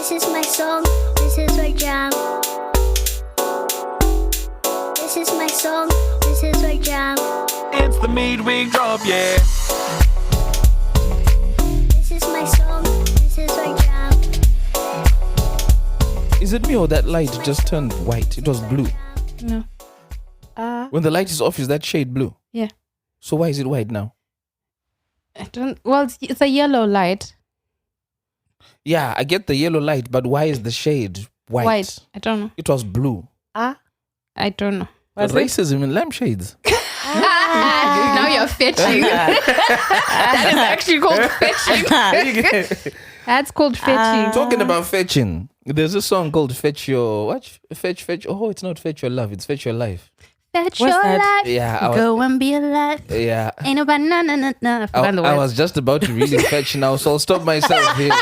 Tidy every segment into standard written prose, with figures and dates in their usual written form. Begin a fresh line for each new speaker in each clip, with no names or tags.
This is my song, this is my jam. This is my song, this is my jam.
It's the midweek drop, yeah.
This is my song, this is my jam.
Is it me or that light just turned white? It was blue.
No.
When the light is off, is that shade blue?
Yeah.
So why is it white now?
I don't. Well, it's a yellow light.
Yeah, I get the yellow light, but why is the shade white?
White. I don't know.
It was blue.
I don't know.
The racism in lampshades.
Now you're fetching. That is actually called fetching. That's called fetching.
Talking about fetching, there's a song called Fetch Your... What? Fetch... Oh, it's not Fetch Your Love, it's Fetch Your Life.
Fetch
What's
your
that?
life.
Yeah.
Go and be alive.
Yeah.
Ain't nobody, no.
I was just about to really fetch now, so I'll stop myself here.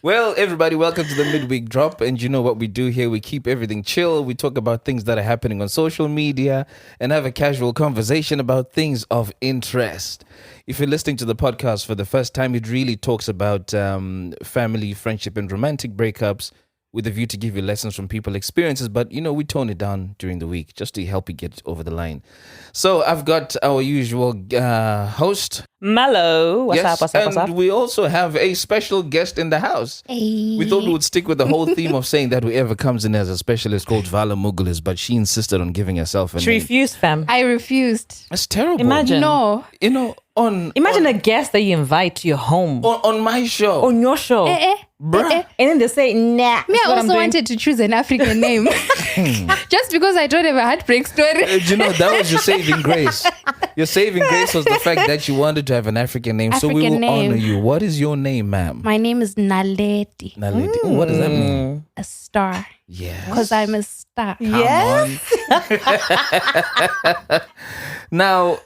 Well, everybody, welcome to the midweek drop. And you know what we do here? We keep everything chill. We talk about things that are happening on social media and have a casual conversation about things of interest. If you're listening to the podcast for the first time, it really talks about family, friendship, and romantic breakups, with a view to give you lessons from people's experiences. But, you know, we tone it down during the week just to help you get over the line. So I've got our usual host.
Mallow. What's up?
And we also have a special guest in the house.
Hey.
We thought we would stick with the whole theme of saying that whoever comes in as a specialist called Vala Mugulis, but she insisted on giving herself a
She
name.
refused, fam.
I refused.
That's terrible.
Imagine.
No.
You know,
Imagine a guest that you invite to your home.
on my show.
On your show.
Bruh.
And then they say, nah.
Me, I also wanted to choose an African name. Just because I don't have a heartbreak story.
You know, that was your saving grace. Your saving grace was the fact that you wanted to have an African name. So we will
African name.
honor you. What is your name, ma'am?
My name is Naledi.
Naledi. Oh, what does that mean?
A star.
Yes.
Because I'm a star.
Yes.
Now,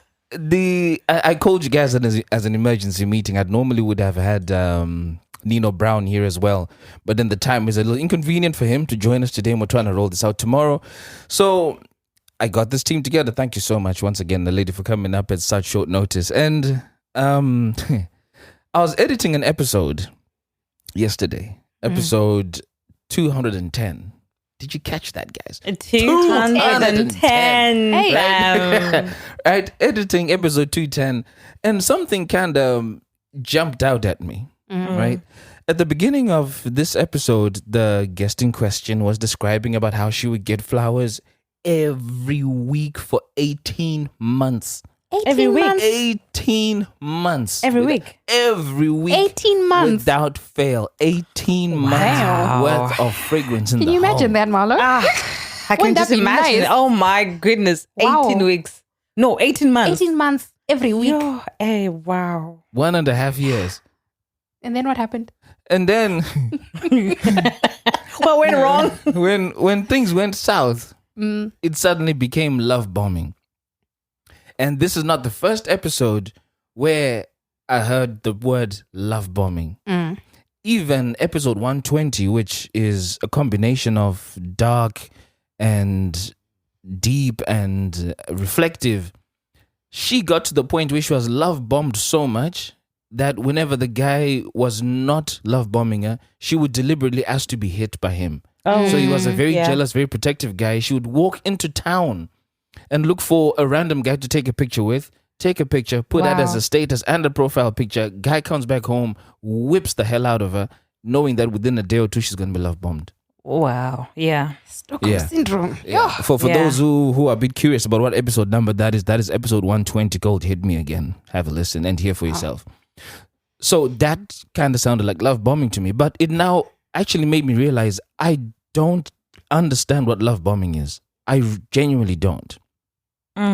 I called you guys as an emergency meeting. I normally would have had Nino Brown here as well, but then the time is a little inconvenient for him to join us today, and we're trying to roll this out tomorrow. So I got this team together. Thank you so much once again, the lady, for coming up at such short notice. And I was editing an episode yesterday, episode 210. Did you catch that, guys?
210.
Hey.
Right, editing episode 210, and something kind of jumped out at me. Right, at the beginning of this episode, the guest in question was describing about how she would get flowers every week for 18 months.
Every week.
18 months.
Every week.
Every week.
18 months.
Without fail. 18 months worth of fragrance in
Can
the
you imagine
home.
that, Marlo?
I can
Wouldn't
just
that be
imagine.
nice?
Oh my goodness.
Wow.
18 weeks. No, 18 months.
18 months every week.
Yo, hey, wow.
1.5 years.
And then what happened?
And then
What went wrong?
when things went south, it suddenly became love bombing. And this is not the first episode where I heard the word love bombing. Even episode 120, which is a combination of dark and deep and reflective, she got to the point where she was love bombed so much that whenever the guy was not love bombing her, she would deliberately ask to be hit by him.
Oh.
So he was a very
Yeah.
jealous, very protective guy. She would walk into town and look for a random guy to take a picture with, take a picture, put that
Wow.
as a status and a profile picture. Guy comes back home, whips the hell out of her, knowing that within a day or two she's going to be love bombed.
Wow. Yeah.
Stockholm
Yeah.
syndrome.
Yeah. For
Yeah.
those who are a bit curious about what episode number that is episode 120 called Hit Me Again. Have a listen and hear for yourself. So that kind of sounded like love bombing to me, but it now actually made me realize I don't understand what love bombing is. I genuinely don't.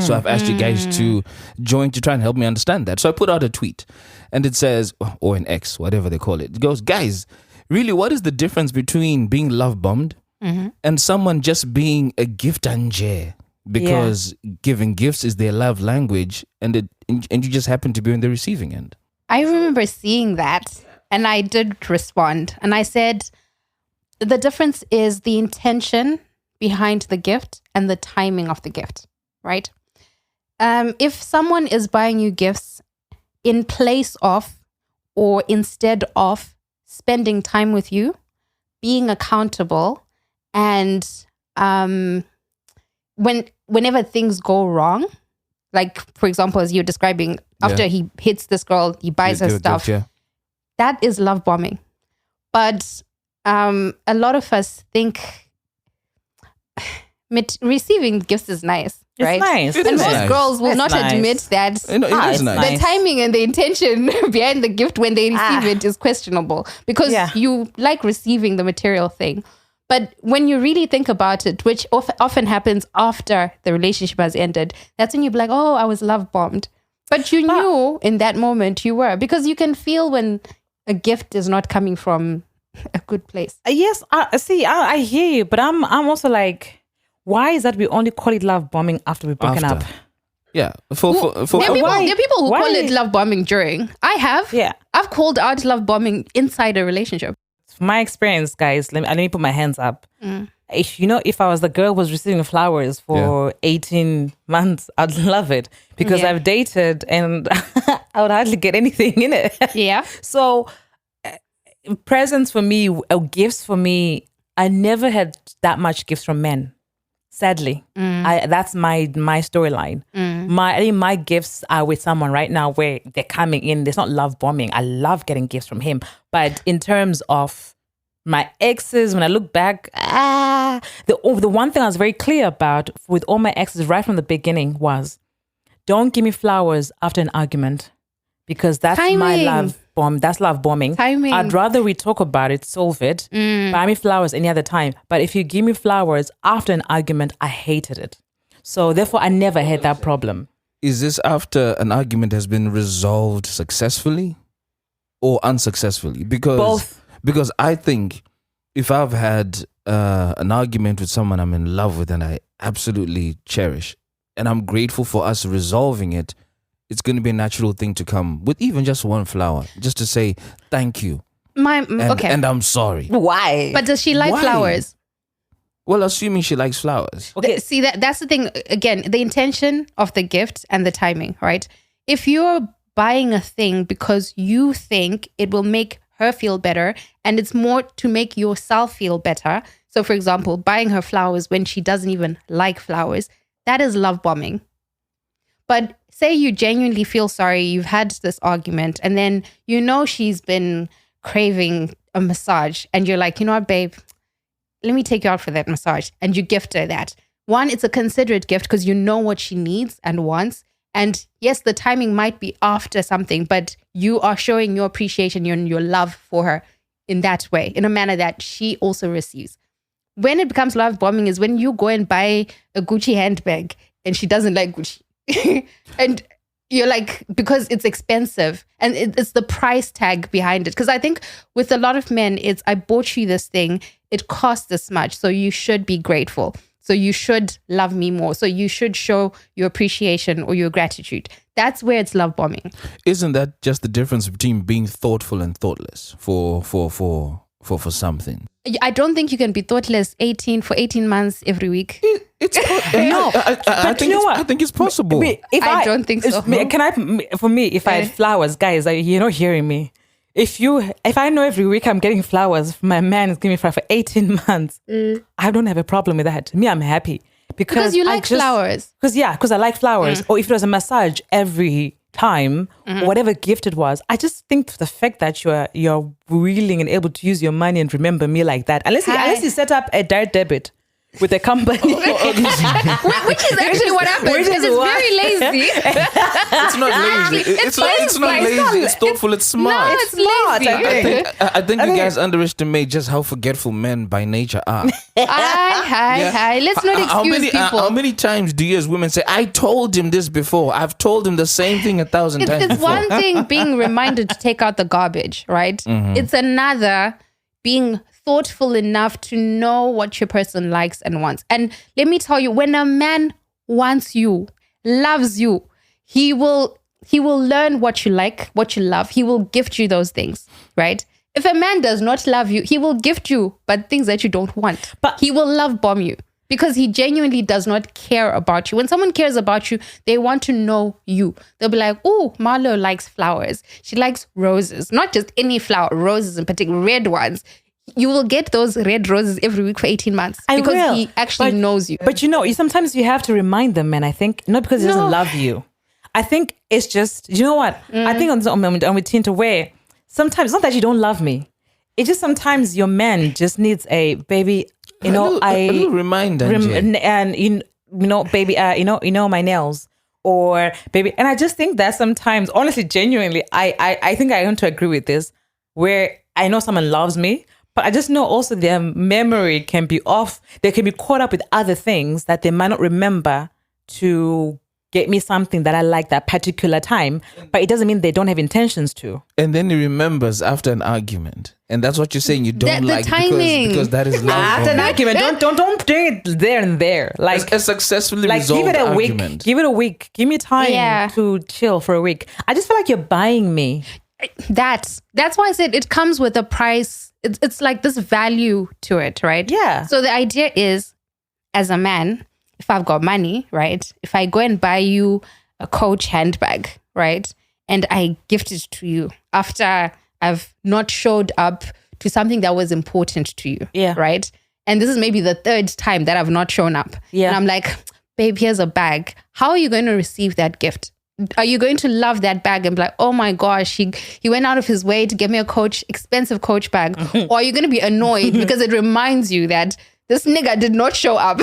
So I've asked you guys to join to try and help me understand that. So I put out a tweet and it says, or an X, whatever they call it. It goes, guys, really, what is the difference between being love bombed and someone just being a gift anje? Because giving gifts is their love language, and you just happen to be on the receiving end.
I remember seeing that and I did respond. And I said, the difference is the intention behind the gift and the timing of the gift, right? If someone is buying you gifts in place of or instead of spending time with you, being accountable, and whenever things go wrong, like for example, as you're describing, after he hits this girl, he buys her stuff. That is love bombing. But a lot of us think receiving gifts is nice, right?
It's nice.
It
And
is
most
nice.
girls will
It's
not
nice.
admit that
It is nice.
the timing and the intention behind the gift when they receive it is questionable, because you like receiving the material thing. But when you really think about it, which often happens after the relationship has ended, that's when you're like, oh, I was love bombed. But you knew in that moment you were, because you can feel when a gift is not coming from a good place.
Yes, I hear you, but I'm also like, why is that we only call it love bombing after we've broken up?
Yeah.
There are people who
Why?
call it love bombing during. I have.
Yeah.
I've called out love bombing inside a relationship.
From my experience, guys, let me put my hands up. If I was the girl who was receiving flowers for 18 months, I'd love it, because I've dated and I would hardly get anything in it.
Yeah.
So presents for me, gifts for me, I never had that much gifts from men. Sadly, that's my storyline. I think my gifts are with someone right now where they're coming in. There's not love bombing. I love getting gifts from him. But in terms of my exes, when I look back, the one thing I was very clear about with all my exes right from the beginning was, don't give me flowers after an argument, because that's my
Timing.
love bomb. That's love bombing.
Timing.
I'd rather we talk about it, solve it, buy me flowers any other time. But if you give me flowers after an argument, I hated it. So therefore, I never had that problem.
Is this after an argument has been resolved successfully or unsuccessfully?
Both.
Because I think if I've had an argument with someone I'm in love with and I absolutely cherish, and I'm grateful for us resolving it, it's going to be a natural thing to come with even just one flower, just to say thank you and I'm sorry.
Why?
But does she like
Why?
flowers?
Well, assuming she likes flowers.
Okay.
See, that's the thing. Again, the intention of the gift and the timing, right? If you're buying a thing because you think it will make her feel better and it's more to make yourself feel better. So, for example, buying her flowers when she doesn't even like flowers, that is love bombing. But say you genuinely feel sorry, you've had this argument, and then you know she's been craving a massage, and you're like, you know what, babe, let me take you out for that massage. And you gift her that. One, it's a considerate gift because you know what she needs and wants. And yes, the timing might be after something, but you are showing your appreciation and your love for her in that way, in a manner that she also receives. When it becomes love bombing is when you go and buy a Gucci handbag and she doesn't like Gucci. And you're like, because it's expensive and it's the price tag behind it. Because I think with a lot of men, it's, I bought you this thing, it costs this much, so you should be grateful. So you should love me more. So you should show your appreciation or your gratitude. That's where it's love bombing.
Isn't that just the difference between being thoughtful and thoughtless for something?
I don't think you can be thoughtless 18 months every week.
It's
No,
I think
you know what?
I think it's possible.
I don't think so.
If I had flowers, guys, you're not hearing me. If I know every week I'm getting flowers, my man is giving me flowers for 18 months, I don't have a problem with that. Me, I'm happy. Because
you like flowers.
Because I like flowers. Or if it was a massage every time, whatever gift it was, I just think the fact that you're willing and able to use your money and remember me like that, unless you set up a direct debit with a company.
Which is actually what happens.
Which is
It's
what-
very lazy.
It's not lazy. It's not lazy. It's thoughtful. It's smart.
No, it's lazy.
I think you guys underestimate just how forgetful men by nature are.
Hi. Let's not excuse people.
How many times do you as women say, I told him this before. I've told him the same thing 1,000 times
It's
before.
one thing being reminded to take out the garbage, right? It's another being thoughtful enough to know what your person likes and wants. And let me tell you, when a man wants you, loves you, he will learn what you like, what you love. He will gift you those things, right? If a man does not love you, he will gift you, but things that you don't want.
But-
he will love bomb you. because he genuinely does not care about you. When someone cares about you, they want to know you. They'll be like, oh, Marlo likes flowers. She likes roses, not just any flower, roses in particular, red ones. You will get those red roses every week for 18 months because he actually knows you.
But sometimes you have to remind them, man, I think, not because he doesn't love you. I think it's just, you know what? I think I'm with Tinto where sometimes, it's not that you don't love me. It's just sometimes your man just needs a baby, a
little reminder.
And baby, my nails. Or baby, and I just think that sometimes, honestly, genuinely, I think I want to agree with this, where I know someone loves me, but I just know also their memory can be off. They can be caught up with other things that they might not remember to get me something that I like that particular time, but it doesn't mean they don't have intentions to.
And then he remembers after an argument. And that's what you're saying you don't
the
like
timing.
because that is love.
After an argument, don't bring it there and there. Like
a successfully resolved
give it a
argument.
week. Give it a week. Give me time to chill for a week. I just feel like you're buying me.
That's why I said it comes with a price. It's like this value to it, right?
Yeah.
So the idea is, as a man, if I've got money, right? If I go and buy you a Coach handbag, right? And I gift it to you after I've not showed up to something that was important to you.
Yeah.
Right? And this is maybe the third time that I've not shown up.
Yeah.
And I'm like, babe, here's a bag. How are you going to receive that gift? Are you going to love that bag and be like, oh my gosh, he went out of his way to get me a Coach, expensive Coach bag? Or are you going to be annoyed because it reminds you that this nigga did not show up,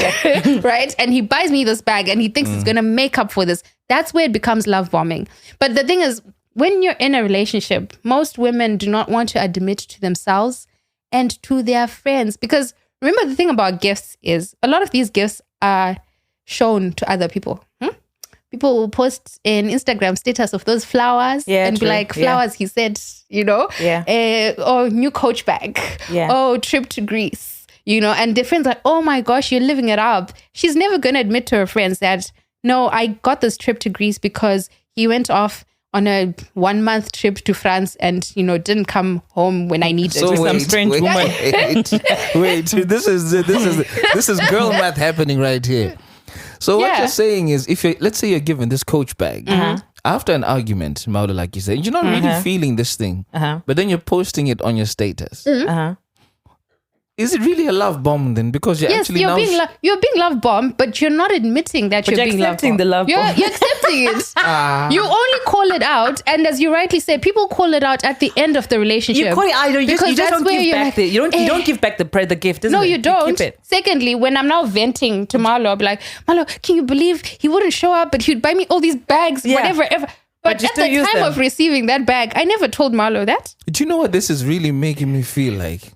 right? And he buys me this bag and he thinks it's going to make up for this. That's where it becomes love bombing. But the thing is, when you're in a relationship, most women do not want to admit to themselves and to their friends. Because remember, the thing about gifts is a lot of these gifts are shown to other people. People will post an Instagram status of those flowers and be like, flowers, he said, oh, new Coach bag.
Yeah.
Oh, trip to Greece. And their friends are like, oh my gosh, you're living it up. She's never going to admit to her friends that, no, I got this trip to Greece because he went off on a 1-month trip to France and, didn't come home when I needed.
So
some strange woman.
Wait, this is girl math happening right here. So what you're saying is, let's say you're given this Coach bag after an argument, Mauda, like you said, you're not really feeling this thing, but then you're posting it on your status. Is it really a love bomb then? Because you're actually
you're being love bombed, but you're not admitting that you're being love bombed.
The love bomb.
You're accepting it. You only call it out, and as you rightly said, people call it out at the end of the relationship.
You call it out. You just don't give back the. You don't give back the gift. No,
you don't.
Keep it.
Secondly, when I'm now venting to Marlo, I'll be like, Marlo, can you believe he wouldn't show up, but he'd buy me all these bags, whatever. But at the time of receiving that bag, I never told Marlo that.
Do you know what this is really making me feel like?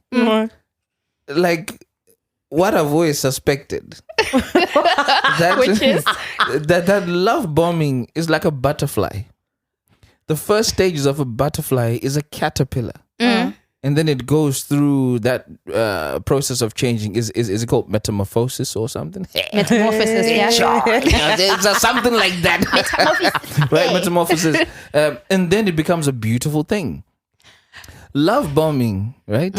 Like what I've always suspected.
Which is?
That love bombing is like a butterfly. The first stages of a butterfly is a caterpillar. And then it goes through that process of changing. Is it called metamorphosis or something?
Metamorphosis,
It's something like that.
Metamorphosis.
Right, metamorphosis. And then it becomes a beautiful thing. Love bombing, right?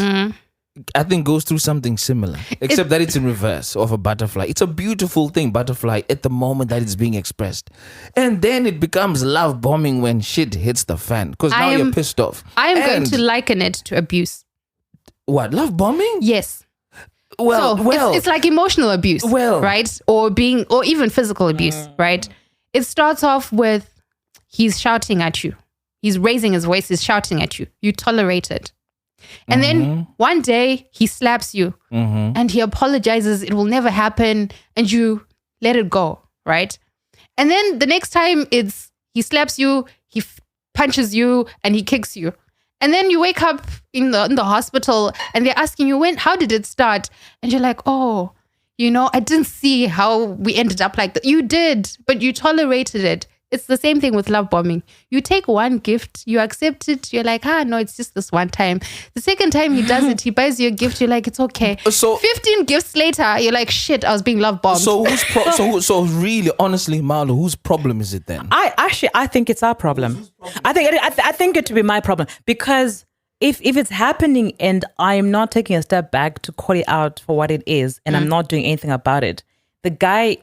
I think goes through something similar, except that it's in reverse of a butterfly. It's a beautiful thing, butterfly, at the moment that it's being expressed. And then it becomes love bombing when shit hits the fan, because now you're pissed off.
I am going to liken it to abuse.
What, love bombing?
Yes.
Well,
it's like emotional abuse, right? Or even physical abuse, right? It starts off with he's shouting at you. He's raising his voice, he's shouting at you. You tolerate it. And then one day he slaps you and he apologizes. It will never happen. And you let it go, right? And then the next time he slaps you, he punches you and he kicks you. And then you wake up in the hospital and they're asking you, how did it start? And you're like, oh, I didn't see how we ended up like that. You did, but you tolerated it. It's the same thing with love bombing. You take one gift, you accept it, you're like, no, it's just this one time. The second time he does it, he buys you a gift, you're like, it's okay. So 15 gifts later, you're like, shit, I was being love bombed.
So so really, honestly, Marlo, whose problem is it then?
I think it's our problem. I think it to be my problem, because if it's happening and I'm not taking a step back to call it out for what it is, and I'm not doing anything about it, the guy,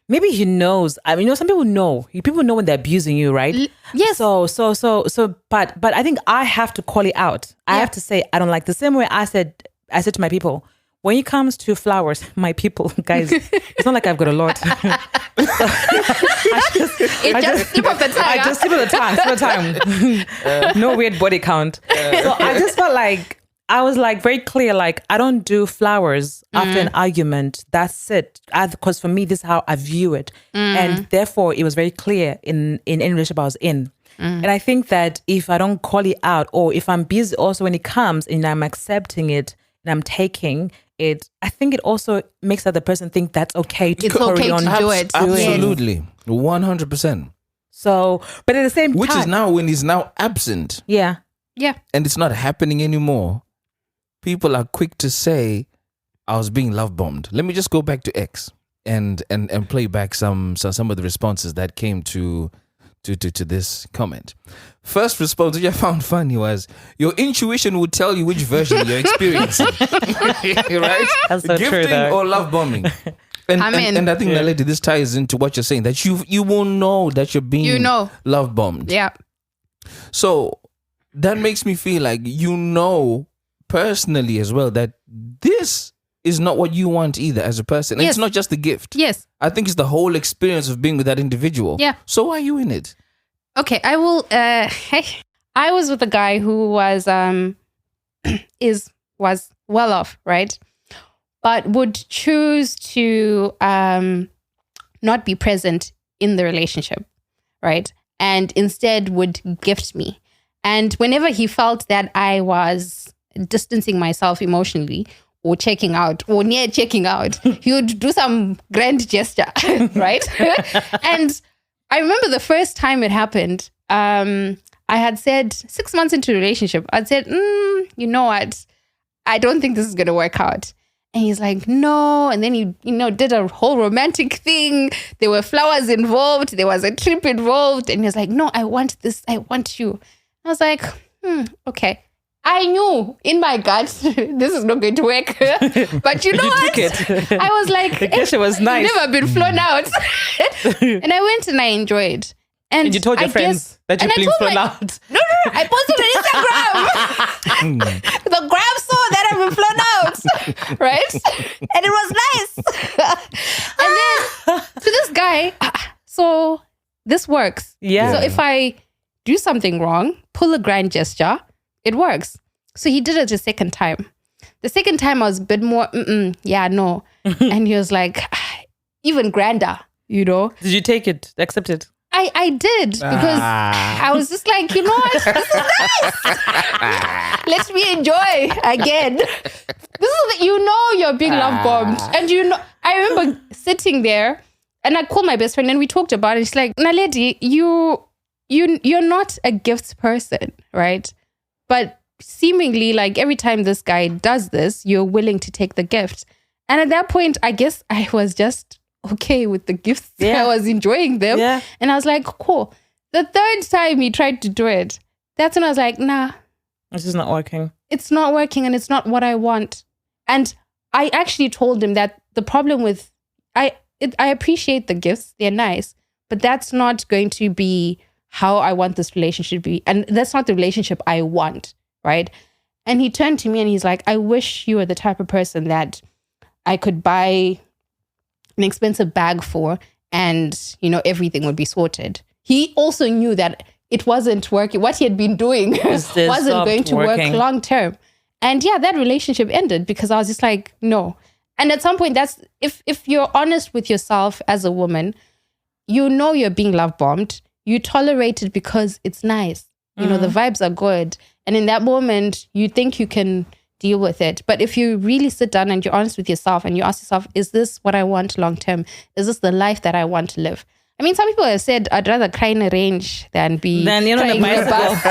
maybe he knows. I mean, some people know. People know when they're abusing you, right?
Yes.
But I think I have to call it out. I have to say I don't like. The same way I said to my people, when it comes to flowers, my people, guys, it's not like I've got a lot. I just slip off the tongue. I just slip off the tongue. No weird body count. So I just felt like I was like very clear. Like, I don't do flowers after an argument. That's it. Because for me, this is how I view it, and therefore it was very clear in any relationship I was in. And I think that if I don't call it out, or if I'm busy also when it comes and I'm accepting it and I'm taking it, I think it also makes the other person think that's okay to carry on.
Do it.
Absolutely. 100%.
So, but at the same time,
which is now when he's now absent.
Yeah.
And it's not happening anymore. People are quick to say, I was being love bombed. Let me just go back to X and play back some of the responses that came to this comment. First response, which I found funny, was your intuition would tell you which version you're experiencing. Right?
That's so
Gifting
true, though.
or love bombing. And I think, Naledi, this ties into what you're saying, that you will know that you're being love bombed.
Yeah.
So that makes me feel like personally as well that this is not what you want either as a person. And
Yes.
it's not just the gift.
Yes.
I think it's the whole experience of being with that individual.
Yeah.
So why are you in it?
Okay, I will. I was with a guy who was was well off, right? But would choose to not be present in the relationship, right? And instead would gift me. And whenever he felt that I was distancing myself emotionally or checking out or near checking out, he would do some grand gesture, right? And I remember the first time it happened, I had said 6 months into the relationship, I'd said, you know what? I don't think this is going to work out. And he's like, no. And then he, did a whole romantic thing. There were flowers involved. There was a trip involved. And he was like, no, I want this. I want you. I was like, okay. I knew in my gut this is not going to work. But you know what? I was like,
the gesture was nice.
Never been flown out. And I went and I enjoyed. And
you told your friends that you've been flown out.
No. I posted on Instagram. The gram saw that I've been flown out. Right? And it was nice. And then to this guy, so this works.
Yeah.
So if I do something wrong, pull a grand gesture, it works. So he did it the second time. The second time I was a bit more, no. And he was like, even grander,
Did you take it, accept it?
I did, because I was just like, you know what? This is nice. Let me enjoy again. This is you're being love bombed. And I remember sitting there and I called my best friend and we talked about it. She's like, Naledi, you're not a gifts person, right? But seemingly like every time this guy does this, you're willing to take the gift. And at that point, I guess I was just okay with the gifts.
Yeah.
I was enjoying them.
Yeah.
And I was like, cool. The third time he tried to do it, that's when I was like, nah.
This is not working.
It's not working and it's not what I want. And I actually told him that the problem with, I appreciate the gifts. They're nice. But that's not going to be how I want this relationship to be. And that's not the relationship I want, right? And he turned to me and he's like, I wish you were the type of person that I could buy an expensive bag for and, everything would be sorted. He also knew that it wasn't working. What he had been doing wasn't going to work long term. And yeah, that relationship ended because I was just like, no. And at some point, that's if you're honest with yourself as a woman, you're being love bombed. You tolerate it because it's nice. The vibes are good. And in that moment, you think you can deal with it. But if you really sit down and you're honest with yourself and you ask yourself, is this what I want long term? Is this the life that I want to live? I mean, some people have said, I'd rather cry in a range than be crying in a bus.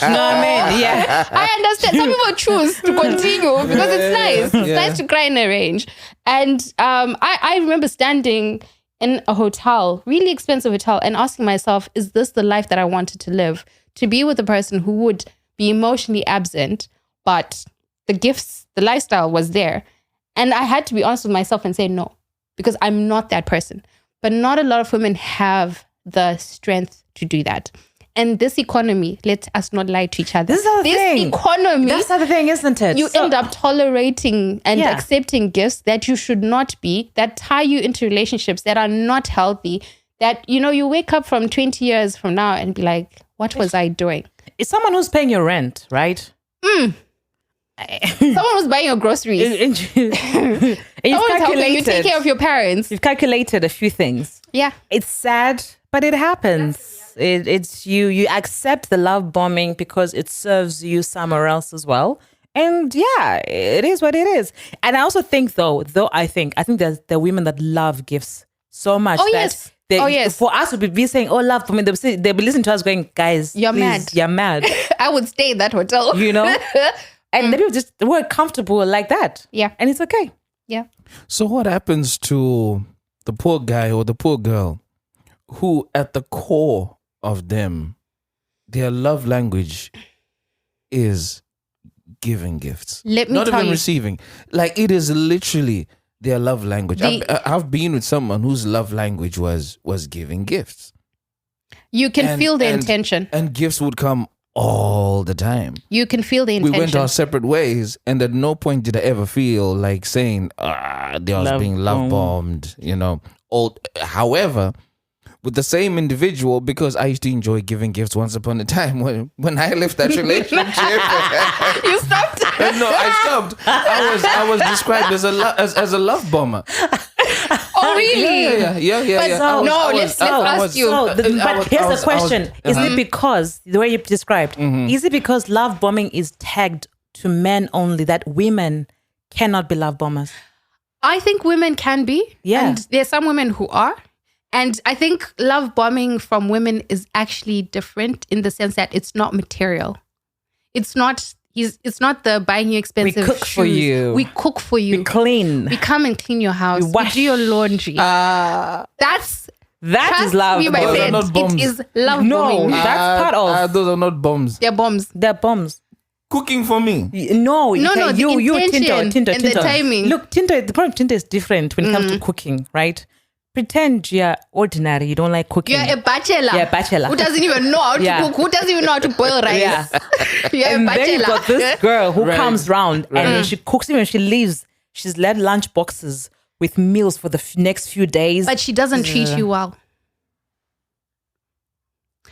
No, I mean, yeah.
I understand. Some people choose to continue because it's nice. It's nice to cry in a range. And I remember standing in a hotel, really expensive hotel, and asking myself, is this the life that I wanted to live? To be with a person who would be emotionally absent, but the gifts, the lifestyle was there. And I had to be honest with myself and say no, because I'm not that person. But not a lot of women have the strength to do that. And this economy, let us not lie to each other.
This is the thing.
Economy,
That's the thing, isn't it?
you end up tolerating and
Yeah.
accepting gifts that you should not be, that tie you into relationships that are not healthy, that, you wake up from 20 years from now and be like, what was I doing?
It's someone who's paying your rent, right?
Someone was buying your groceries.
And you've
Someone's helping you take care of your parents.
You've calculated a few things.
Yeah.
It's sad, but it happens. It's you accept the love bombing because it serves you somewhere else as well. And yeah, it is what it is. And I also think I think there's the women that love gifts so much.
Oh,
that
yes.
they,
Oh, yes.
For us to be saying, oh, love bombing, they'll be listening to us going, guys,
You're
please,
mad.
You're mad.
I would stay in that hotel.
And the people we're comfortable like that.
Yeah.
And it's okay.
Yeah.
So what happens to the poor guy or the poor girl who at the core of them, their love language is giving gifts?
Let me
Not
tell
even
you.
receiving. Like it is literally their love language.
The-
I've been with someone whose love language was giving gifts.
You can
And-
feel the
and-
intention.
And gifts would come all the time.
You can feel the
We
intention.
went our separate ways, and at no point did I ever feel like saying, they was
Love
being love bombed, However, with the same individual, because I used to enjoy giving gifts once upon a time when I left that relationship.
You stopped.
No, I stopped. I was described as a love bomber.
Oh, really?
Yeah.
so- no, let's ask you.
But here's the question. Is it because, the way you described,
Mm-hmm.
is it because love bombing is tagged to men only that women cannot be love bombers?
I think women can be.
Yeah.
And there's some women who are. And I think love bombing from women is actually different in the sense that it's not material. It's not the buying you expensive
cook for
shoes.
you.
We cook for you.
Be clean.
We come and clean your house.
We wash.
We do your laundry.
That
That's
is love
me, my
Those are
friend.
not bombs.
It is love
No.
bombing.
That's part of-
Those are not bombs.
They're bombs.
They're bombs.
Cooking for me.
No,
No,
okay,
the
you
intention
Tinto.
and the timing.
Look, the problem with Tinto is different when it comes to cooking, right? Pretend you're ordinary, you don't like cooking.
You're a bachelor.
Yeah, bachelor.
Who doesn't even know how to
Yeah.
cook? Who doesn't even know how to boil rice?
Yeah.
You're
And
a
then you've
bachelor.
got this girl who
Right.
comes round and when she cooks, even when she leaves, she's led lunch boxes with meals for the next few days.
But she doesn't treat you well.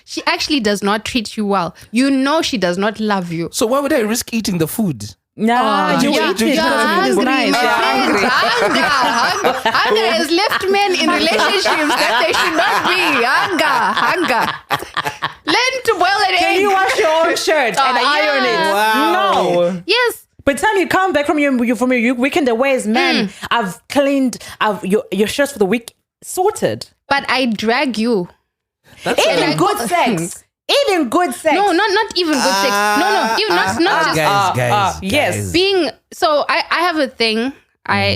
She actually does not treat you well. You know she does not love you.
So why would I risk eating the food?
Nah, you
yeah,
eat it.
you're
The food is
hungry,
nice.
my
You're
friend.
hungry.
Hunger has left men in relationships that they should not be. Hunger. Learn to boil an
Can
egg.
you wash your own shirt and iron it? No.
Yes.
By the time you come back from your weekend away as man, I've cleaned your shirts for the week sorted.
But I drag you.
Even good sex. Even good sex.
No, not even good sex. No. Even not just
Guys,
yes.
being. So I have a thing.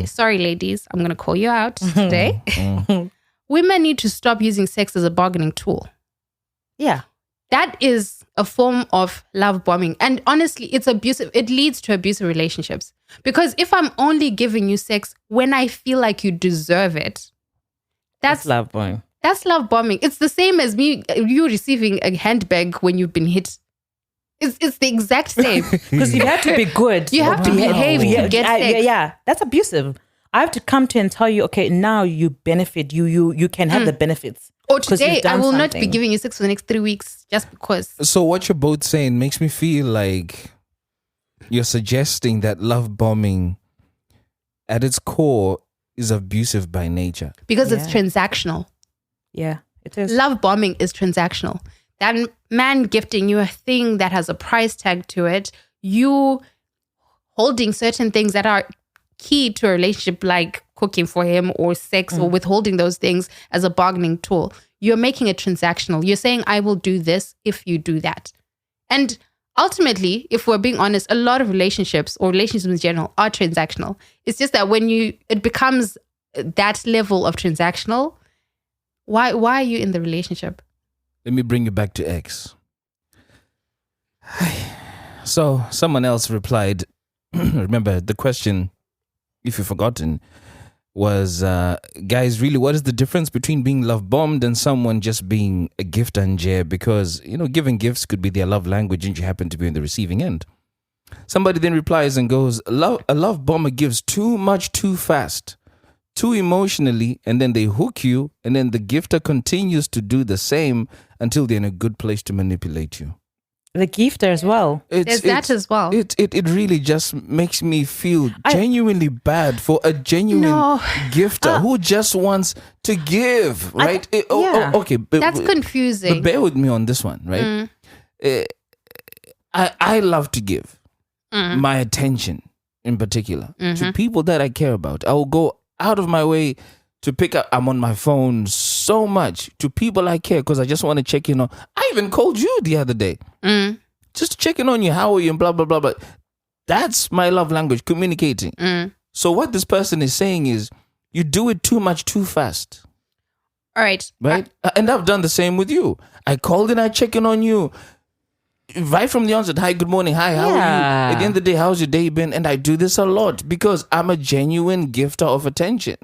Sorry, ladies, I'm gonna call you out today. Women need to stop using sex as a bargaining tool.
Yeah.
That is a form of love bombing. And honestly, it's abusive. It leads to abusive relationships. Because if I'm only giving you sex when I feel like you deserve it, that's
love boy.
That's love bombing. It's the same as you receiving a handbag when you've been hit. It's the exact same.
Because you have to be good.
You have to behave to get sex.
Yeah, that's abusive. I have to come to you and tell you, okay, now you benefit. You can have the benefits.
Or
'Cause
today,
you've done
I will not be
something.
giving you sex for the next 3 weeks just because.
So what you're both saying makes me feel like you're suggesting that love bombing at its core is abusive by nature.
Because it's
Yeah.
transactional.
Yeah, it is.
Love bombing is transactional. That man gifting you a thing that has a price tag to it, you holding certain things that are key to a relationship, like cooking for him or sex or withholding those things as a bargaining tool. You're making it transactional. You're saying, I will do this if you do that. And ultimately, if we're being honest, a lot of relationships or relationships in general are transactional. It's just that when it becomes that level of transactional, why are you in the relationship?
Let me bring you back to X. So someone else replied, remember the question, if you've forgotten, was, guys, really, what is the difference between being love bombed and someone just being a gift and because, giving gifts could be their love language and you happen to be in the receiving end. Somebody then replies and goes, a love bomber gives too much too fast, too emotionally, and then they hook you, and then the gifter continues to do the same until they're in a good place to manipulate you.
The gifter as well.
There's that as well.
It really just makes me feel genuinely bad for a genuine gifter who just wants to give, right? Okay.
That's confusing.
But bear with me on this one, right? I love to give my attention in particular to people that I care about. I will go out of my way to pick up. I'm on my phone so much to people I care because I just want to check in on. I even called you the other day. Just checking on you. How are you? And blah, blah, blah. But that's my love language, communicating. So what this person is saying is you do it too much too fast.
All right.
Right? And I've done the same with you. I called and I check in on you. Right from the onset, hi, good morning, hi, how are you? At the end of the day, how's your day been? And I do this a lot because I'm a genuine gifter of attention.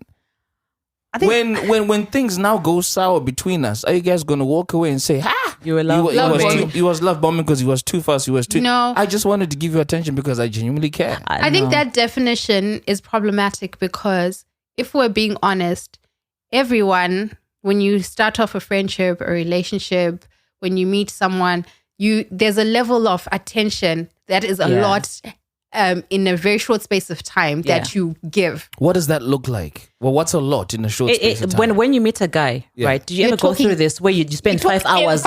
I think when things now go sour between us, are you guys going to walk away and say, you were love bombing? He was love bombing because he was too fast, he was too...
No.
I just wanted to give you attention because I genuinely care.
I think that definition is problematic because if we're being honest, everyone, when you start off a friendship, a relationship, when you meet someone... there's a level of attention that is a lot in a very short space of time that you give.
What does that look like? Well, what's a lot in a short space of time?
When you meet a guy, right? Do you ever go through this where you spend 5 hours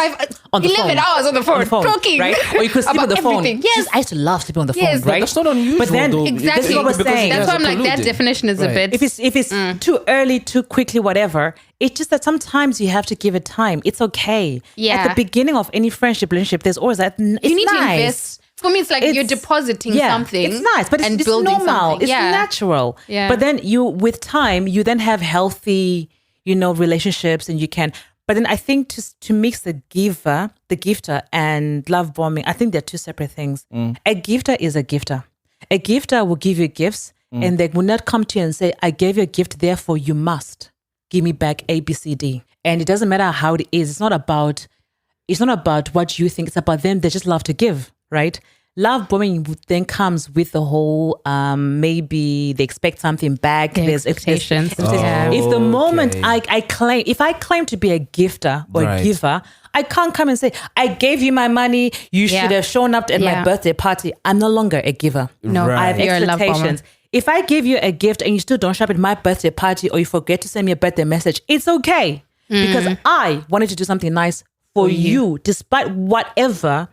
on the phone?
11 hours on the phone talking.
Right? Or you could sleep on the phone.
Everything. Yes.
I used to love sleeping on the phone, right?
That's not unusual.
But then,
though.
Exactly.
This is what we're saying.
That's why I'm like, that definition is a bit...
If it's too early, too quickly, whatever, it's just that sometimes you have to give it time. It's okay.
Yeah.
At the beginning of any friendship, relationship, there's always that. You
need to invest. For me, it's like you're depositing something.
It's nice, but it's
building
normal.
Something.
It's natural.
Yeah.
But then with time, you then have healthy, relationships, and you can. But then I think to mix the gifter, and love bombing, I think they're two separate things. A gifter is a gifter. A gifter will give you gifts, and they will not come to you and say, "I gave you a gift, therefore you must give me back A, B, C, D." And it doesn't matter how it is. It's not about what you think. It's about them. They just love to give. Right? Love bombing then comes with the whole maybe they expect something back. There's expectations. If the moment I claim to be a gifter or a giver, I can't come and say, I gave you my money, you should have shown up at my birthday party. I'm no longer a giver.
No,
I have expectations. If I give you a gift and you still don't show up at my birthday party or you forget to send me a birthday message, it's okay. Because I wanted to do something nice for you, despite whatever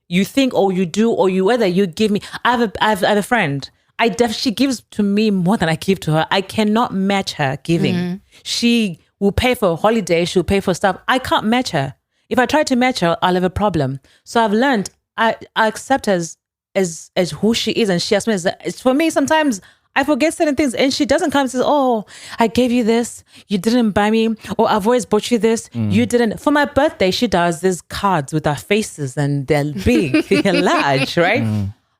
you think or you do or whether you give me. I have a friend. She gives to me more than I give to her. I cannot match her giving. She will pay for a holiday. She'll pay for stuff. I can't match her. If I try to match her, I'll have a problem. So I've learned I accept her as who she is, and she has me as for me. Sometimes I forget certain things, and she doesn't come and says, "Oh, I gave you this, you didn't buy me," or "I've always bought you this, you didn't." For my birthday, she does these cards with our faces, and they're big, they're large, right?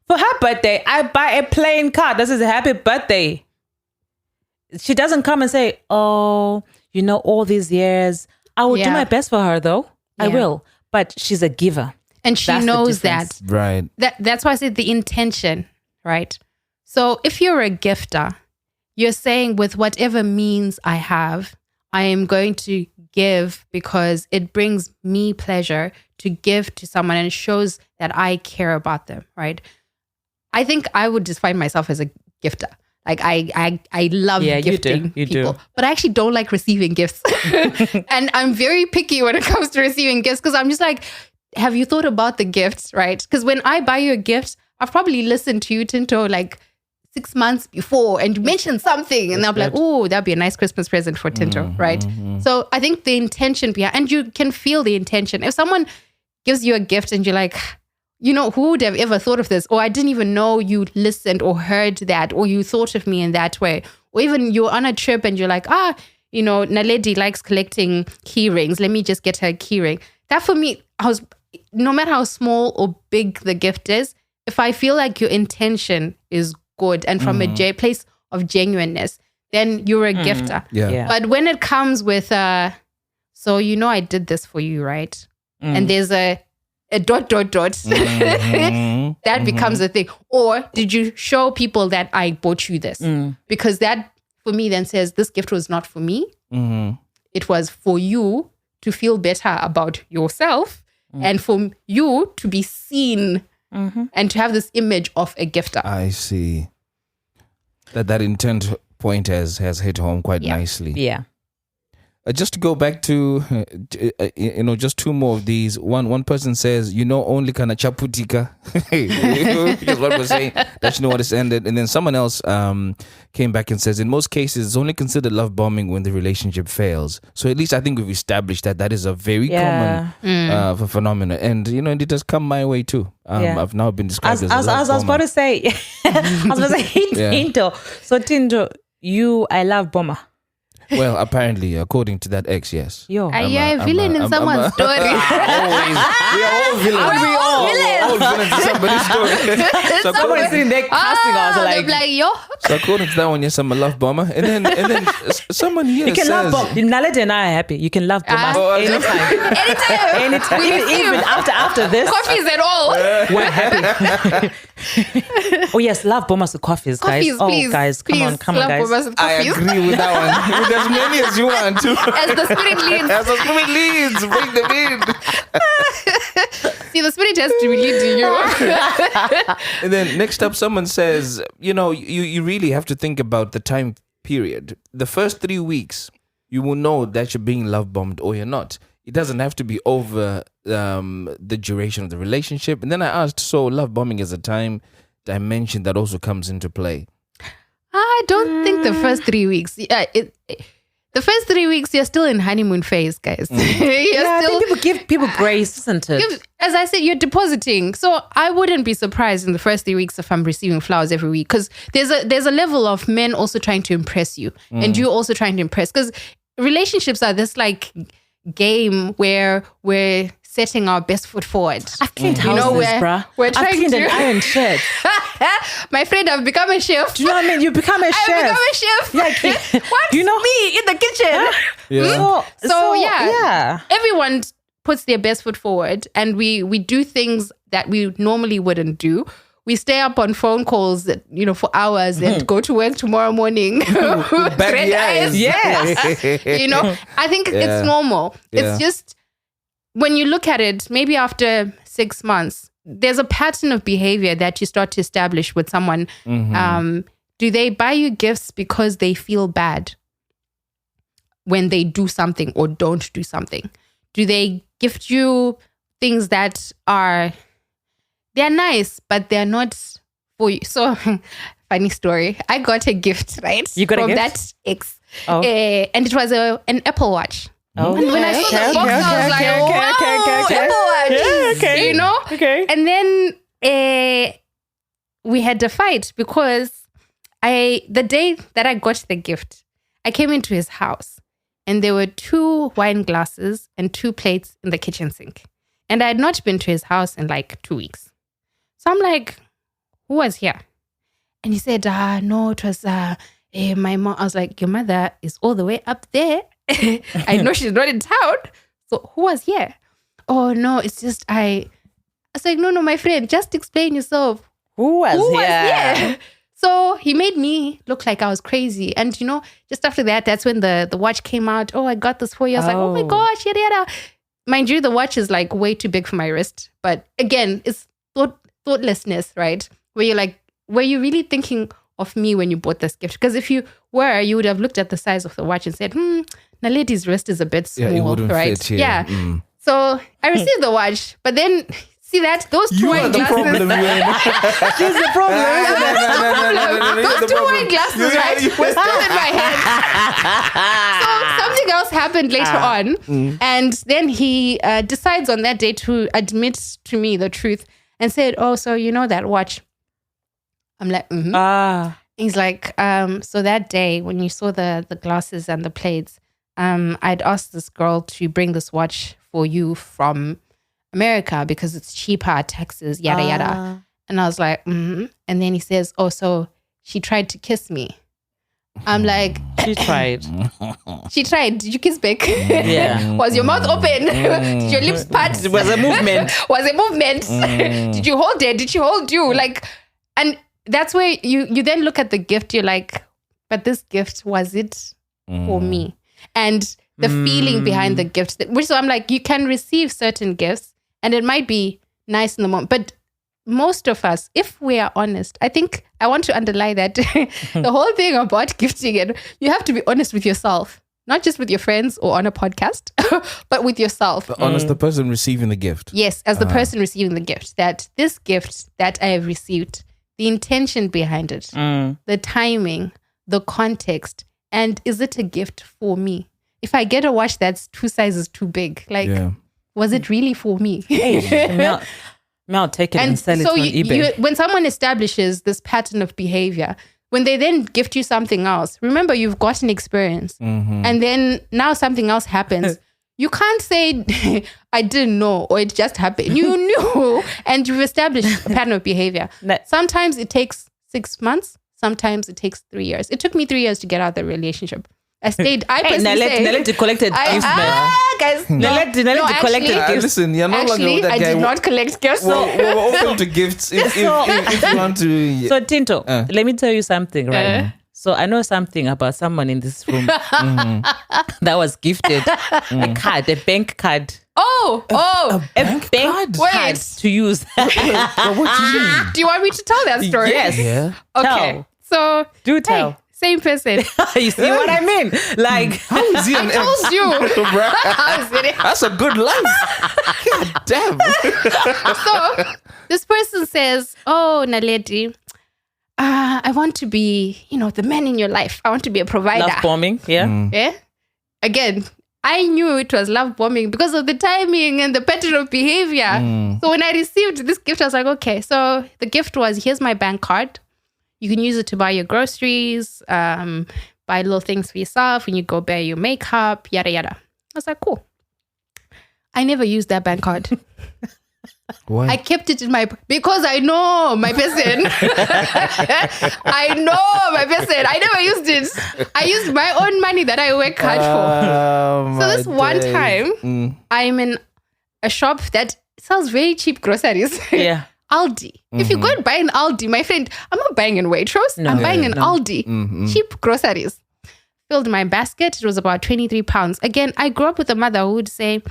For her birthday, I buy a plain card. This is a happy birthday. She doesn't come and say, "Oh, all these years." I will do my best for her, though. I will, but she's a giver,
and she knows that.
Right.
That's why I said the intention, right? So if you're a gifter, you're saying with whatever means I have, I am going to give because it brings me pleasure to give to someone and it shows that I care about them, right? I think I would define myself as a gifter. Like I love gifting people, but I actually don't like receiving gifts. And I'm very picky when it comes to receiving gifts because I'm just like, have you thought about the gifts, right? Because when I buy you a gift, I've probably listened to you, Tinto, like 6 months before and you mentioned something and I'll be like, oh, that'd be a nice Christmas present for Tinto, right? So I think the intention behind, and you can feel the intention. If someone gives you a gift and you're like, who would have ever thought of this? Or I didn't even know you listened or heard that, or you thought of me in that way. Or even you're on a trip and you're like, Naledi likes collecting key rings. Let me just get her a key ring. That for me, no matter how small or big the gift is, if I feel like your intention is good and from a place of genuineness, then you're a gifter.
Yeah.
But when it comes with, so I did this for you, right? And there's a dot, that becomes a thing. Or did you show people that I bought you this? Because that, for me, then says this gift was not for me. It was for you to feel better about yourself and for you to be seen and to have this image of a gifter.
I see. That intent point has hit home quite nicely.
Yeah.
Just to go back to, just two more of these. One person says, only kana chaputika. Because what we're saying, that what it's ended. And then someone else came back and says, in most cases, it's only considered love bombing when the relationship fails. So at least I think we've established that is a very common phenomenon. And, it has come my way too. I've now been described as a love
I was about to say, Tinto. So Tinto, I love bomber.
Well, apparently, according to that ex, yes.
Are you a villain in someone's story?
We are all villains.
We're all
villains in somebody's story. So
Someone's sitting there casting us
like yo.
So according to that one, yes, I'm a love bomber. And then someone here
You can
says,
love bomb. Nalete and I are happy. You can love bomber anytime. Anytime. Even after this.
Coffees and all.
We're happy. Oh yes, love bombers with coffees, guys.
Please,
guys, come on,
love
guys.
bombers with
I
coffees.
agree with that one. With as many as you want to.
As the spirit leads.
As the spirit leads, bring them in.
See, the spirit has to lead to you.
And then next up, someone says, you really have to think about the time period. The first 3 weeks, you will know that you're being love bombed or you're not. It doesn't have to be over the duration of the relationship. And then I asked, so love bombing is a time dimension that also comes into play?
I don't think the first 3 weeks. The first 3 weeks, you're still in honeymoon phase, guys.
I think people give people grace, isn't it?
As I said, you're depositing. So I wouldn't be surprised in the first 3 weeks if I'm receiving flowers every week. Because there's a level of men also trying to impress you. And you also trying to impress. Because relationships are this like game where we're setting our best foot forward.
I've cleaned houses, bruh.
We're trying
I've cleaned
to
an iron shirt.
My friend, I've become a chef.
Do you know what I mean? You become a chef.
I've become a chef. What?
You know
Me in the kitchen.
Yeah.
So yeah. Everyone puts their best foot forward, and we do things that we normally wouldn't do. We stay up on phone calls that, for hours and go to work tomorrow morning.
Baggy eyes.
Yes.
I think it's normal.
Yeah.
It's just when you look at it, maybe after 6 months, there's a pattern of behavior that you start to establish with someone. Do they buy you gifts because they feel bad when they do something or don't do something? Do they gift you things that they're nice, but they're not for you? So, funny story. I got a gift, right?
You got a
from
gift?
that ex.
Oh.
And it was an Apple Watch.
Oh,
And when I saw the box, I was like, wow, Apple Watch.
Okay.
And then we had a fight because the day that I got the gift, I came into his house and there were 2 wine glasses and 2 plates in the kitchen sink. And I had not been to his house in like 2 weeks. So I'm like, who was here? And he said, no, it was my mom. I was like, your mother is all the way up there. I know she's not in town. So who was here? Oh, no, it's just I was like, no, my friend, just explain yourself.
Who was
here? So he made me look like I was crazy. And, just after that, that's when the watch came out. Oh, I got this for you. I was like, oh my gosh, yada, yada. Mind you, the watch is like way too big for my wrist. But again, it's thoughtlessness, right? Where you're like, were you really thinking of me when you bought this gift? Because if you were, you would have looked at the size of the watch and said, the lady's wrist is a bit small,
it wouldn't
right?
fit here.
Yeah. So I received the watch, but then see that those 2 wine glasses.
She's the problem.
Those 2 wine glasses, right, were still in my hand. So something else happened later on, and then he decides on that day to admit to me the truth and said, "Oh, so that watch?" I'm like, He's like, so that day when you saw the glasses and the plates, I'd asked this girl to bring this watch for you from America because it's cheaper, taxes, yada, yada. And I was like, and then he says, oh, so she tried to kiss me. I'm like,
She tried.
she tried. Did you kiss back?
Yeah.
Was your mouth open? Did your lips part?
It was a movement.
Was it movement? Did you hold it? Did she hold you? Like, and that's where you then look at the gift. You're like, but this gift, was it for me? And the feeling behind the gift, which so I'm like, you can receive certain gifts and it might be nice in the moment, but most of us, if we are honest, I think I want to underline that the whole thing about gifting, and you have to be honest with yourself, not just with your friends or on a podcast, but with yourself.
But honest, the person receiving the gift.
Yes, as the person receiving the gift, that this gift that I have received, the intention behind it, the timing, the context, and is it a gift for me? If I get a watch that's 2 sizes too big, like, was it really for me?
I'll take it and sell it
so
on eBay.
when someone establishes this pattern of behavior, when they then gift you something else, remember you've got an experience, and then now something else happens. You can't say, I didn't know, or it just happened. You knew, and you've established a pattern of behavior. Sometimes it takes 6 months. Sometimes it takes 3 years. It took me 3 years to get out of the relationship. I stayed. I personally say,
Nalet collected gifts, man.
guys,
Nalet collected gifts.
Listen, you're no longer
Actually,
with that
I
guy.
did not collect gifts.
We're open to gifts if you want to.
So Tinto, let me tell you something, right? So I know something about someone in this room that was gifted a card, a bank card.
Oh,
A bank card
Wait.
to use.
What do you mean?
do you want me to tell that story?
Yes.
Yeah.
Okay.
Tell.
So
Do tell.
hey, same person.
You see what I mean? Like,
How is he an
I told
ex?
you.
Bruh,
I was kidding.
That's a good life. God damn.
So this person says, "Oh, Naledi, I want to be, the man in your life. I want to be a provider."
love bombing. Yeah.
Yeah. Again, I knew it was love bombing because of the timing and the pattern of behavior. So when I received this gift, I was like, okay. So the gift was, here's my bank card. You can use it to buy your groceries, buy little things for yourself when you go buy your makeup, yada, yada. I was like, cool. I never used that bank card.
Why?
I kept it in because I know my person. I know my person. I never used it. I used my own money that I work hard for. So this one time, I'm in a shop that sells very cheap groceries.
Yeah.
Aldi. If you go and buy an Aldi, my friend, I'm not buying in Waitrose. I'm buying in Aldi. Cheap groceries. Filled my basket. It was about 23 pounds. Again, I grew up with a mother who would say,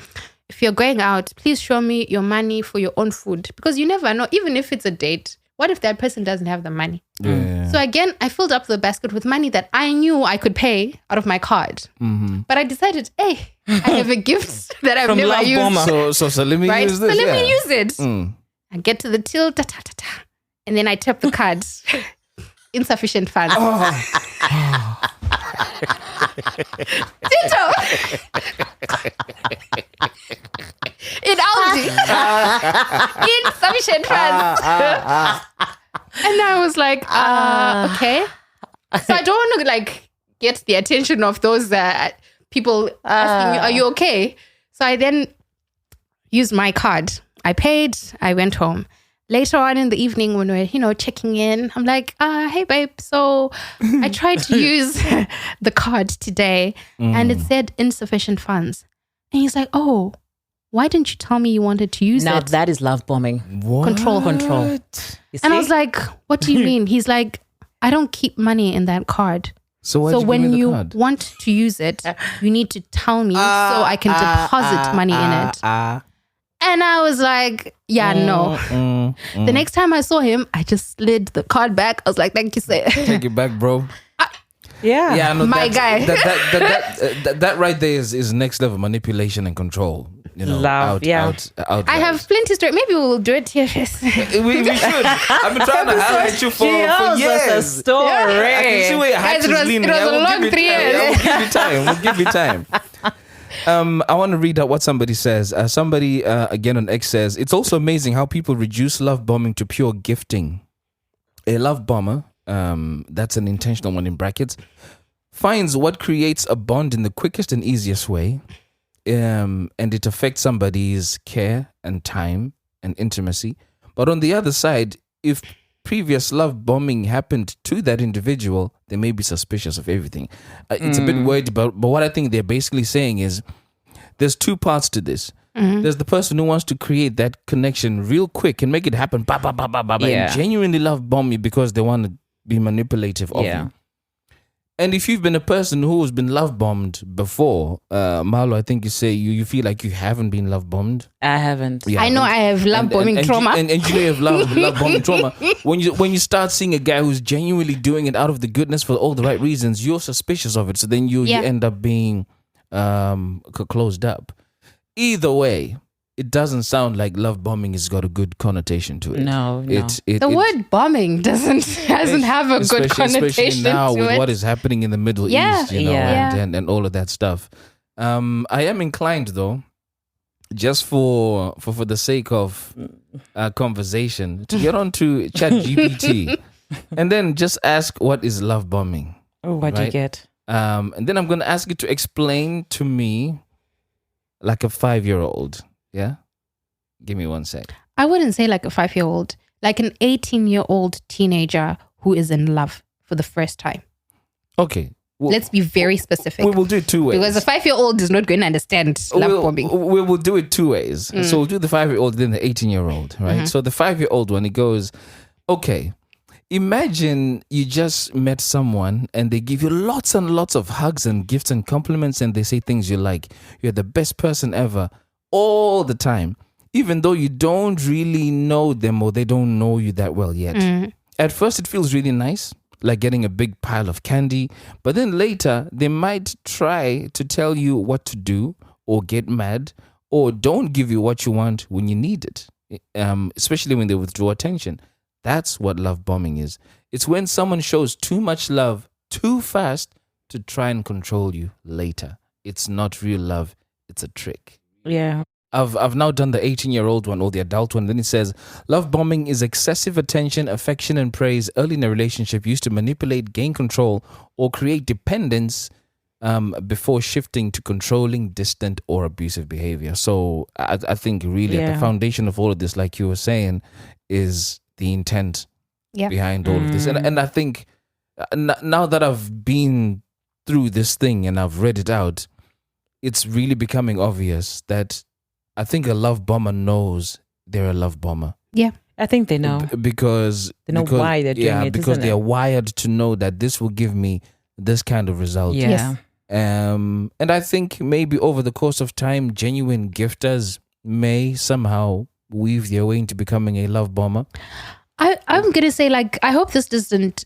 if you're going out, please show me your money for your own food. Because you never know, even if it's a date, what if that person doesn't have the money?
Yeah.
So again, I filled up the basket with money that I knew I could pay out of my card. But I decided, hey, I have a gift that I've
From
never
Love
used.
Bomber.
So let me
Right?
use
So
this.
let me use it.
Mm.
I get to the till, and then I tap the card. Insufficient funds. Tinto! In Aldi. Insufficient funds. And I was like, okay. So I don't want to get the attention of those people asking me, are you okay? So I then used my card. I paid, I went home. Later on in the evening when we're, checking in, I'm like, hey babe, so I tried to use the card today and it said insufficient funds. And he's like, oh, why didn't you tell me you wanted to use
Now
it?
that is love bombing.
What?
Control. You
And I
see?
was like, what do you mean? He's like, I don't keep money in that card.
So why
So
did you
when
give me the
you
card?
want to use it, you need to tell me so I can deposit money in it. And I was like, yeah, no. The next time I saw him, I just slid the card back. I was like, thank you, sir.
Take it back, bro.
Yeah.
Yeah, no,
My
that's-
guy.
That right there is next level manipulation and control.
Love, yeah.
Out
I have plenty of stories. Maybe we'll do it here first.
We should. I've been trying to highlight you for
Us a
years.
story.
I can see where your hat
Guys,
is
it was
leaning.
a
I will
long
give
3
it time.
years.
I will give you time. We'll give you time. I want to read out what somebody says. Somebody, again on X says, it's also amazing how people reduce love bombing to pure gifting. A love bomber, that's an intentional one in brackets, finds what creates a bond in the quickest and easiest way, and it affects somebody's care and time and intimacy. But on the other side, if previous love bombing happened to that individual, they may be suspicious of everything. It's a bit worried about, but what I think they're basically saying is there's two parts to this. There's the person who wants to create that connection real quick and make it happen, and genuinely love bomb you because they want to be manipulative of you. And if you've been a person who's been love bombed before, Marlo, I think you say you feel like you haven't been love bombed.
I haven't.
I know I have love bombing trauma.
And you know you have love bombing trauma. When you start seeing a guy who's genuinely doing it out of the goodness for all the right reasons, you're suspicious of it. So then you end up being closed up. Either way, it doesn't sound like love bombing has got a good connotation to it.
No.
The word bombing doesn't have a good connotation
especially now
to
with
it.
what is happening in the Middle East, and all of that stuff. I am inclined though, just for the sake of conversation, to get onto ChatGPT and then just ask what is love bombing.
Oh, what do you get?
And then I'm going to ask you to explain to me like a 5-year-old. Yeah? Give me 1 sec.
I wouldn't say like a 5-year-old, like an 18-year-old teenager who is in love for the first time.
Okay.
Let's be very specific.
We will do it 2 ways.
Because a 5-year-old is not going to understand love bombing.
We will do it 2 ways. So we'll do the 5-year-old, then the 18-year-old, right? So the 5-year-old one, it goes, okay, imagine you just met someone and they give you lots and lots of hugs and gifts and compliments and they say things you like. You're the best person ever all the time, even though you don't really know them or they don't know you that well yet. At first, it feels really nice, like getting a big pile of candy. But then later, they might try to tell you what to do or get mad or don't give you what you want when you need it, especially when they withdraw attention. That's what love bombing is. It's when someone shows too much love too fast to try and control you later. It's not real love. It's a trick.
Yeah.
I've now done the 18-year-old one or the adult one. Then it says, love bombing is excessive attention, affection, and praise early in a relationship used to manipulate, gain control, or create dependence before shifting to controlling, distant, or abusive behavior. So I think really at the foundation of all of this, like you were saying, is the intent behind all of this. And I think now that I've been through this thing and I've read it out, it's really becoming obvious that I think a love bomber knows they're a love bomber.
Yeah.
I think they know.
Because
they know why they're doing it.
Because they're wired to know that this will give me this kind of result.
Yeah.
Yes.
And I think maybe over the course of time, genuine gifters may somehow weave their way into becoming a love bomber.
I'm going to say, like, I hope this doesn't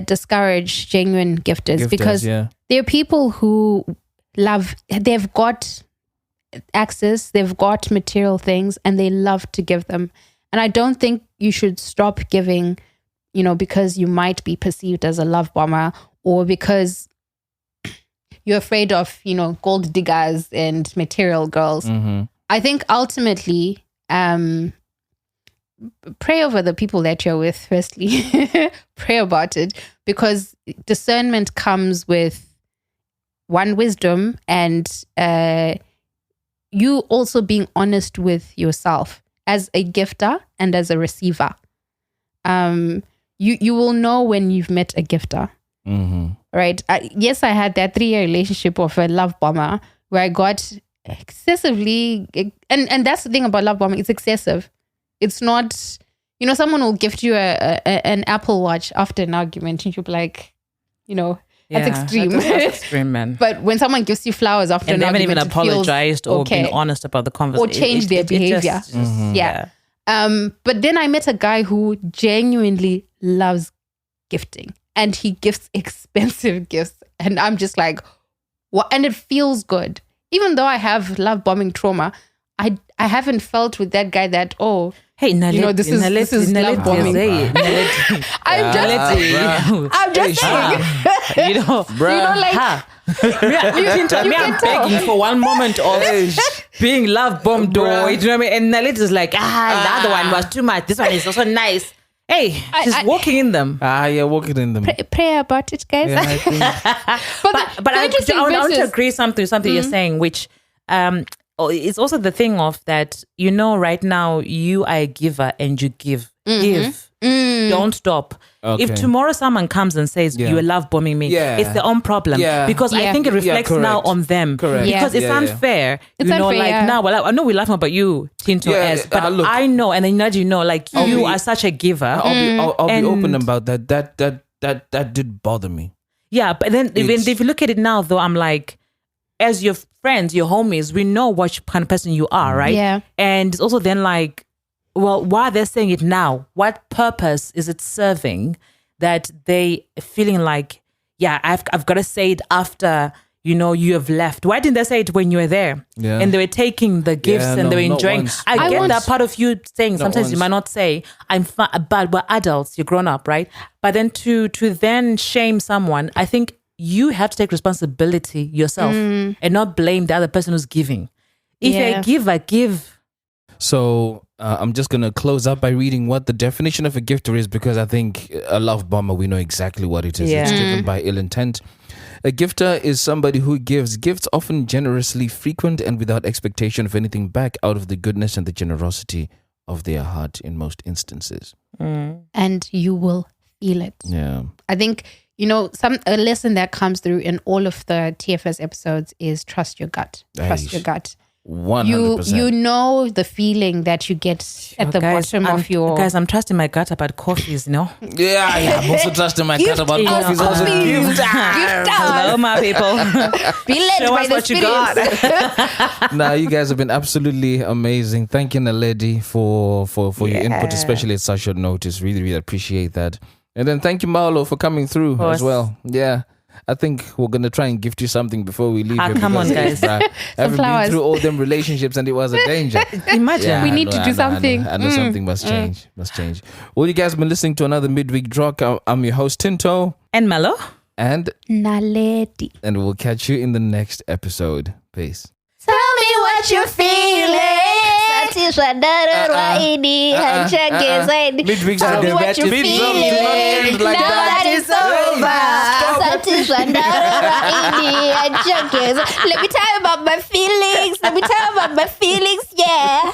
discourage genuine gifters because there are people who they've got access, they've got material things, and they love to give them. And I don't think you should stop giving, because you might be perceived as a love bomber or because you're afraid of, gold diggers and material girls. I think ultimately, pray over the people that you're with, firstly. Pray about it, because discernment comes with wisdom and you also being honest with yourself as a gifter and as a receiver. You will know when you've met a gifter. Right? Yes, I had that 3-year relationship of a love bomber where I got excessively, and that's the thing about love bombing, it's excessive. It's not, someone will gift you an Apple Watch after an argument and you'll be like, that's extreme.
That's extreme, man.
But when someone gives you flowers after an argument,
they haven't even apologized or been honest about the conversation.
Or changed their behavior. Yeah. But then I met a guy who genuinely loves gifting and he gifts expensive gifts. And I'm just like, what? And it feels good. Even though I have love bombing trauma, I haven't felt with that guy that,
hey,
this is love bombing. I'm just saying.
You I'm begging for one moment of being love bombed, or you know what I mean? And Nalit is like, the other one was too much. This one is also nice. Hey, she's walking in them.
Yeah, walking in them.
Pray about it, guys.
Yeah, I think.
but
I want to agree something you're saying, which it's also the thing of that, right now you are a giver and you give. Don't stop.
Okay.
If tomorrow someone comes and says
Yeah.
you are love bombing me,
Yeah.
it's their own problem.
Yeah.
Because I
Yeah.
think it
Yeah,
reflects now
correct.
on them.
Correct.
Because it's
Yeah, yeah.
unfair.
It's
you know,
unfair,
like
yeah.
now, well, I know we're laughing about you, Tinto,
Yeah,
but
look.
I know, and I know you know, like you
be-
are such a giver.
I'll be
And-
open about that. That did bother me.
Yeah, but then
It's-
if you look at it now, though, I'm like, as your friends, your homies, we know what kind of person you are, right?
Yeah.
And it's also then like, well, why they're saying it now? What purpose is it serving that they feeling like, yeah, I've got to say it after, you know, you have left? Why didn't they say it when you were there?
Yeah.
And they were taking the gifts
Yeah,
and they
no,
were
not
enjoying.
once.
I
Not
get
once.
that part of you saying sometimes you
once.
might not say, I'm fine, but we're adults, you're grown up, right? But then to then shame someone, I think you have to take responsibility yourself and not blame the other person who's giving. If you're
Yeah.
a giver, give.
So I'm just gonna close up by reading what the definition of a gifter is, because I think a love bomber, we know exactly what it is.
Yeah.
It's driven by ill intent. A gifter is somebody who gives gifts often generously, frequent, and without expectation of anything back, out of the goodness and the generosity of their heart in most instances.
And you will feel it.
Yeah.
I think, you know, a lesson that comes through in all of the TFS episodes is trust your gut. Trust
Aish.
your gut.
100%.
You know the feeling that you get at the bottom of your
Guys, I'm trusting my gut about coffees, you know?
Yeah, I'm also trusting my cat about coffees. Also gift
Hello, my people.
be led
Show
by
us
the
what you
spirits.
Now, you guys have been absolutely amazing. Thank you, Naledi, for your input, especially at such short notice. Really, really appreciate that. And then thank you, Marlo, for coming through
course.
as well. Yeah. I think we're going to try and gift you something before we leave. here
come on,
because,
guys.
I've been
flowers.
through all them relationships and it was a danger.
Imagine.
Yeah,
We
I
need
know,
to
I
do
know,
something.
I know something must change. Must change. Well, you guys have been listening to another midweek drop. I'm your host, Tinto.
And Mello?
And
Naledi.
we'll catch you in the next episode. Peace.
Tell me what you're feeling. Satiswa ini hancur zaidi.
Midweek
Tell me what you're
Midweek
feeling.
do not end like
Now
that.
that it's over. Satiswa ini hancur zaidi. Let me tell you about my feelings. Let me tell you about my feelings. Yeah.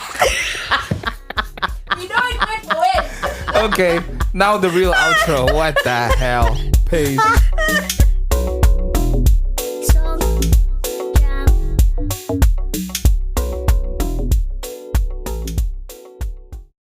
You know it went for it.
Okay, now the real outro. What the hell? Peace.